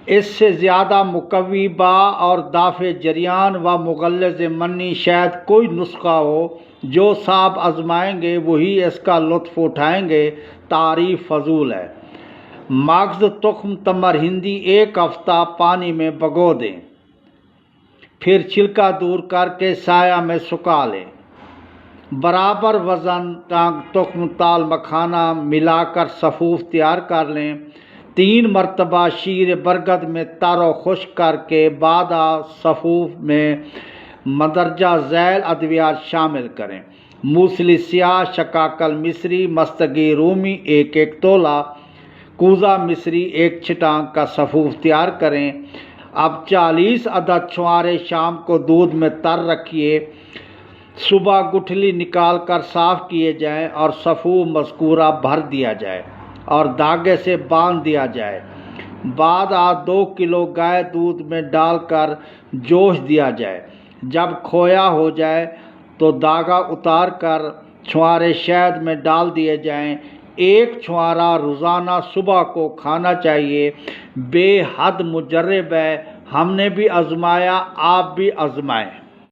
اس سے زیادہ مقوی با اور دافع جریان و مغلظ منی شاید کوئی نسخہ ہو جو صاحب آزمائیں گے وہی اس کا لطف اٹھائیں گے۔ تعریف فضول ہے۔ مغز تخم تمر ہندی 1 ہفتہ پانی میں بھگو دیں، پھر چھلکا دور کر کے سایہ میں سکھا لیں۔ برابر وزن تخم تال مکھانا ملا کر صفوف تیار کر لیں۔ 3 مرتبہ شیر برگد میں تر و خشک کر کے بعد صفوف میں مندرجہ ذیل ادویات شامل کریں۔ موسلی سیاہ، شکاکل مصری، مستگی رومی 1 تولہ، کوزہ مصری 1 چھٹانک کا صفوف تیار کریں۔ اب 40 عدد چھوارے شام کو دودھ میں تر رکھیے، صبح گٹھلی نکال کر صاف کیے جائیں اور صفوف مذکورہ بھر دیا جائے اور دھاگے سے باندھ دیا جائے۔ بعد 2 کلو گائے دودھ میں ڈال کر جوش دیا جائے۔ جب کھویا ہو جائے تو دھاگا اتار کر چھوارے شہد میں ڈال دیے جائیں۔ 1 چھوارا روزانہ صبح کو کھانا چاہیے۔ بے حد مجرب ہے، ہم نے بھی آزمایا، آپ بھی آزمائیں۔